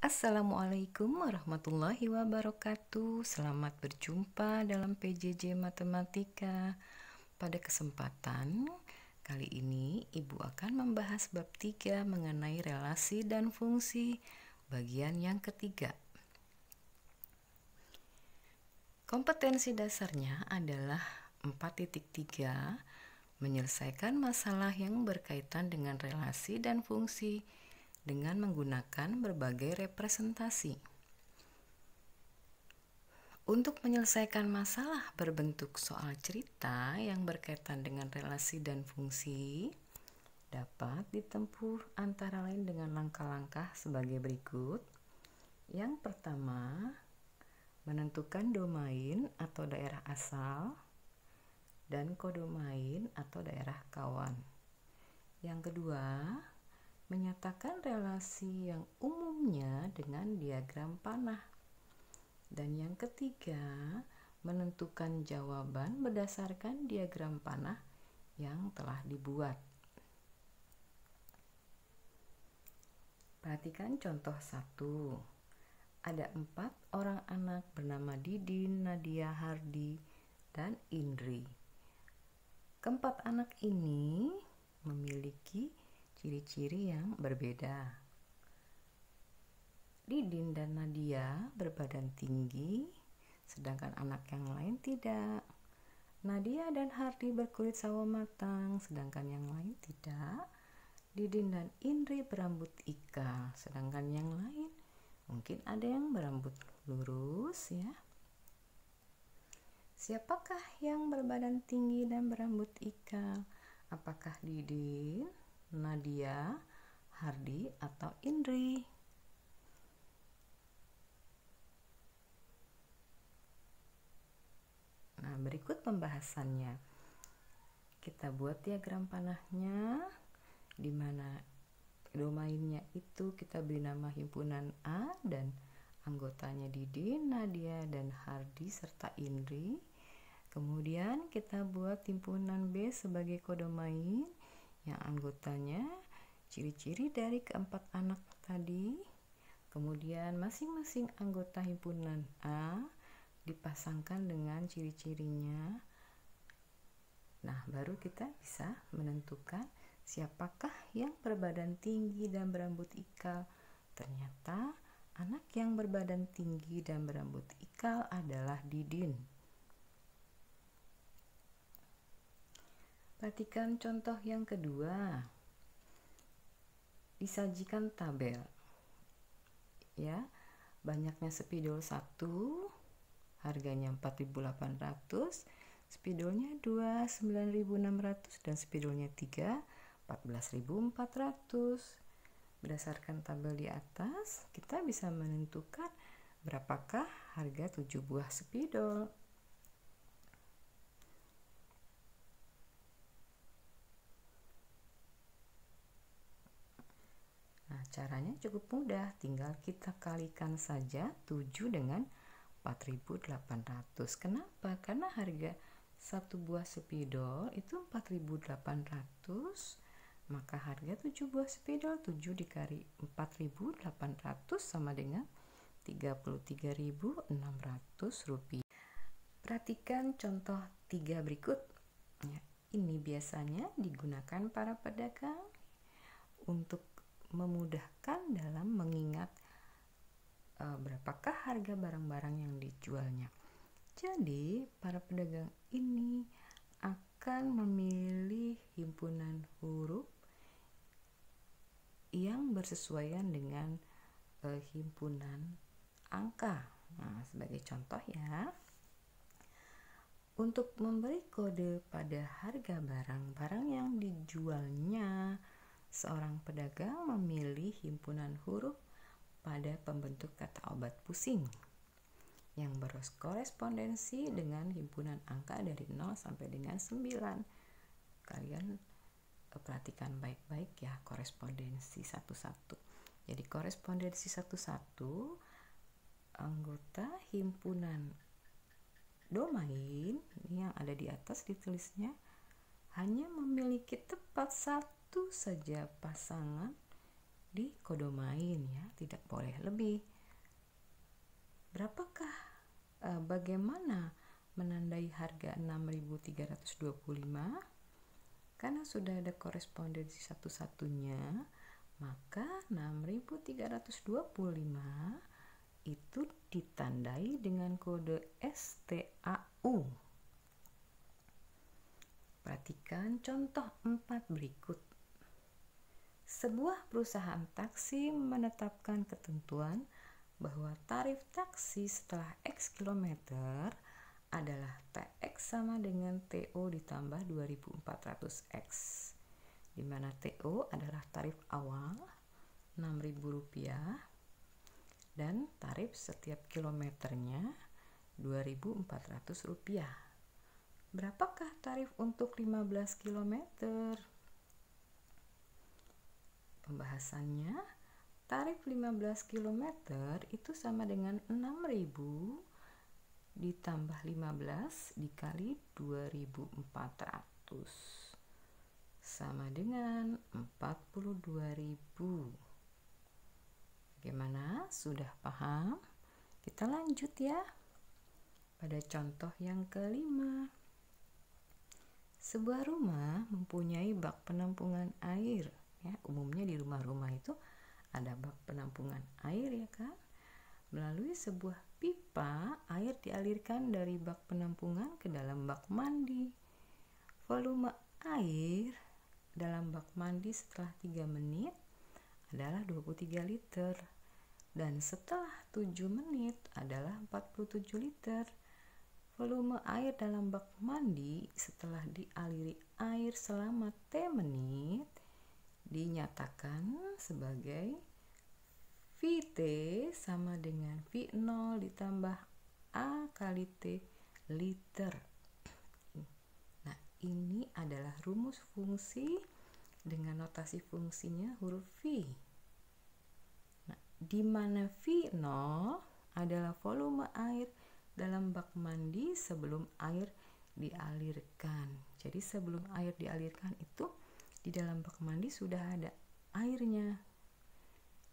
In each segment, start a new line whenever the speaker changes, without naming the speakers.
Assalamualaikum warahmatullahi wabarakatuh. Selamat berjumpa dalam PJJ Matematika. Pada kesempatan kali ini Ibu akan membahas bab 3 mengenai relasi dan fungsi, bagian yang ketiga. Kompetensi dasarnya adalah 4.3, menyelesaikan masalah yang berkaitan dengan relasi dan fungsi dengan menggunakan berbagai representasi. Untuk menyelesaikan masalah berbentuk soal cerita yang berkaitan dengan relasi dan fungsi, dapat ditempuh antara lain dengan langkah-langkah sebagai berikut. Yang pertama, menentukan domain atau daerah asal dan kodomain atau daerah kawan. Yang kedua, menyatakan relasi yang umumnya dengan diagram panah. Dan yang ketiga, menentukan jawaban berdasarkan diagram panah yang telah dibuat. Perhatikan contoh 1. Ada 4 orang anak bernama Didin, Nadia, Hardi, dan Indri. Keempat anak ini memiliki ciri-ciri yang berbeda. Didin dan Nadia berbadan tinggi, sedangkan anak yang lain tidak. Nadia dan Hardi berkulit sawo matang, sedangkan yang lain tidak. Didin dan Indri berambut ikal, sedangkan yang lain mungkin ada yang berambut lurus ya. Siapakah yang berbadan tinggi dan berambut ikal? Apakah Didin, Nadia, Hardi, atau Indri? Nah, berikut pembahasannya. Kita buat diagram panahnya, di mana domainnya itu kita beri nama himpunan A dan anggotanya Didin, Nadia, dan Hardi serta Indri. Kemudian kita buat himpunan B sebagai kodomain yang anggotanya ciri-ciri dari keempat anak tadi. Kemudian masing-masing anggota himpunan A dipasangkan dengan ciri-cirinya. Nah, baru kita bisa menentukan siapakah yang berbadan tinggi dan berambut ikal. Ternyata anak yang berbadan tinggi dan berambut ikal adalah Didin. Perhatikan contoh yang kedua. Disajikan tabel. Ya, banyaknya spidol 1, harganya 4.800, spidolnya 2, 9.600, dan spidolnya 3, 14.400. Berdasarkan tabel di atas, kita bisa menentukan berapakah harga 7 buah spidol. Nah, caranya cukup mudah, tinggal kita kalikan saja 7 dengan 4.800. Kenapa? Karena harga satu buah spidol itu 4.800, maka harga 7 buah spidol 7 dikali 4.800 sama dengan 33.600 rupiah. Perhatikan contoh 3 berikut. Ini biasanya digunakan para pedagang untuk memudahkan dalam mengingat berapakah harga barang-barang yang dijualnya. Jadi, para pedagang ini akan memilih himpunan huruf yang bersesuaian dengan himpunan angka. Nah, sebagai contoh ya, untuk memberi kode pada harga barang-barang yang dijualnya, seorang pedagang memilih himpunan huruf pada pembentuk kata obat pusing yang berkorespondensi dengan himpunan angka dari 0 sampai dengan 9. Kalian perhatikan baik-baik ya korespondensi satu-satu. Jadi korespondensi satu-satu, anggota himpunan domain yang ada di atas ditulisnya hanya memiliki tepat satu saja pasangan dikodomain ya, tidak boleh lebih. Bagaimana menandai harga 6.325? Karena sudah ada korespondensi satu-satunya, maka 6.325 itu ditandai dengan kode STAU. Perhatikan contoh 4 berikut. Sebuah perusahaan taksi menetapkan ketentuan bahwa tarif taksi setelah X kilometer adalah TX sama dengan TO ditambah 2.400X, di mana TO adalah tarif awal Rp6.000 dan tarif setiap kilometernya Rp2.400. Berapakah tarif untuk 15 km? Pembahasannya, tarif 15 km itu sama dengan 6.000 ditambah 15 dikali 2.400 sama dengan 42.000. Bagaimana? Sudah paham? Kita lanjut ya. Pada contoh yang kelima. Sebuah rumah mempunyai bak penampungan air. Ya, umumnya di rumah-rumah itu ada bak penampungan air ya kan. Melalui sebuah pipa, air dialirkan dari bak penampungan ke dalam bak mandi. Volume air dalam bak mandi setelah 3 menit adalah 23 liter. Dan setelah 7 menit adalah 47 liter. Volume air dalam bak mandi setelah dialiri air selama T menit dinyatakan sebagai VT sama dengan V0 ditambah A kali T liter. Nah, ini adalah rumus fungsi dengan notasi fungsinya huruf V. Nah, di mana V0 adalah volume air dalam bak mandi sebelum air dialirkan. Jadi sebelum air dialirkan itu di dalam bak mandi sudah ada airnya.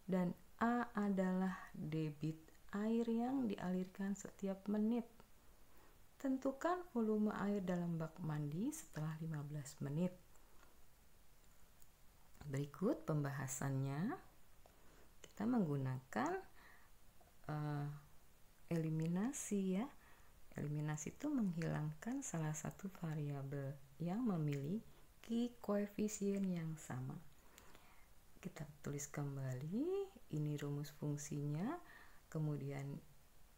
Dan A adalah debit air yang dialirkan setiap menit. Tentukan volume air dalam bak mandi setelah 15 menit. Berikut pembahasannya. Kita menggunakan eliminasi ya. Eliminasi itu menghilangkan salah satu variabel yang memiliki koefisien yang sama. Kita tulis kembali, ini rumus fungsinya. Kemudian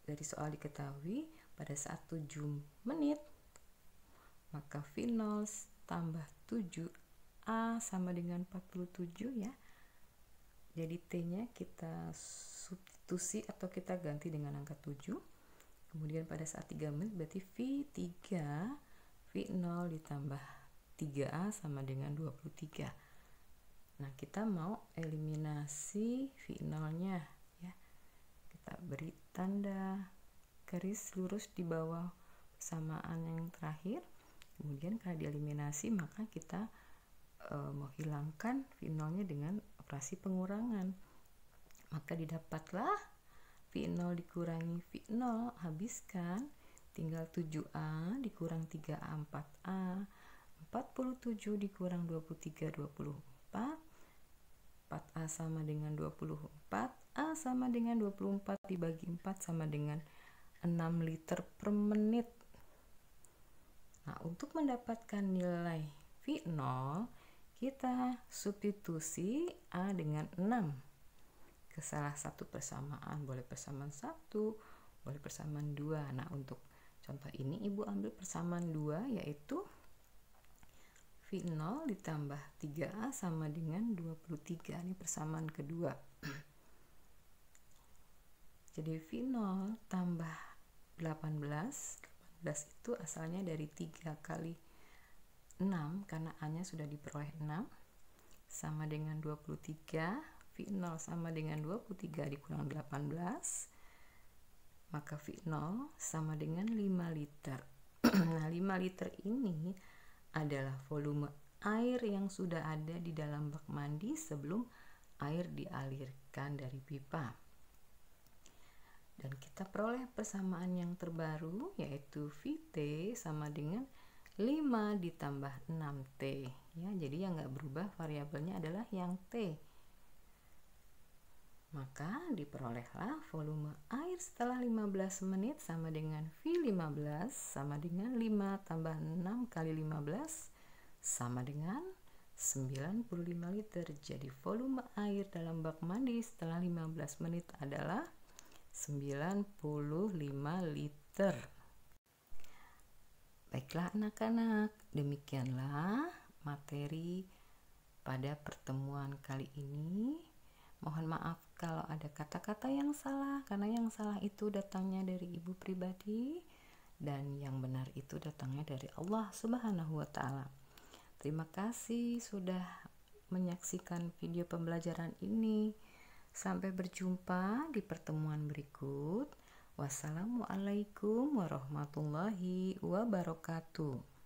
dari soal diketahui pada saat 7 menit maka V0 tambah 7A sama dengan 47 ya. Jadi T-nya kita substitusi atau kita ganti dengan angka 7. Kemudian pada saat 3 menit berarti V3 V0 ditambah 3A sama dengan 23. Nah, kita mau eliminasi V0-nya ya. Kita beri tanda garis lurus di bawah persamaan yang terakhir. Kemudian karena dieliminasi maka kita menghilangkan V0-nya dengan operasi pengurangan. Maka didapatlah V0 dikurangi V0, habiskan tinggal 7A dikurang 3A 4A, 47 dikurang 23 24, 4A sama dengan 24, A sama dengan 24 dibagi 4 sama dengan 6 liter per menit. Nah, untuk mendapatkan nilai V0 kita substitusi A dengan 6 ke salah satu persamaan, boleh persamaan 1, boleh persamaan 2. Nah, untuk contoh ini Ibu ambil persamaan 2 yaitu V0 ditambah 3A sama dengan 23. Ini persamaan kedua. Jadi V0 tambah 18 itu asalnya dari 3 kali 6 karena A-nya sudah diperoleh 6 sama dengan 23. V0 sama dengan 23 dikurang 18, maka V0 sama dengan 5 liter. Nah, 5 liter ini adalah volume air yang sudah ada di dalam bak mandi sebelum air dialirkan dari pipa. Dan kita peroleh persamaan yang terbaru, yaitu Vt sama dengan 5 ditambah 6T. Ya, jadi yang nggak berubah variabelnya adalah yang T. Maka diperolehlah volume air setelah 15 menit sama dengan V15 sama dengan 5 tambah 6 kali 15 sama dengan 95 liter. Jadi volume air dalam bak mandi setelah 15 menit adalah 95 liter. Baiklah anak-anak, demikianlah materi pada pertemuan kali ini. Mohon maaf kalau ada kata-kata yang salah, karena yang salah itu datangnya dari ibu pribadi dan yang benar itu datangnya dari Allah Subhanahu wa Ta'ala. Terima kasih sudah menyaksikan video pembelajaran ini. Sampai berjumpa di pertemuan berikut. Wassalamualaikum warahmatullahi wabarakatuh.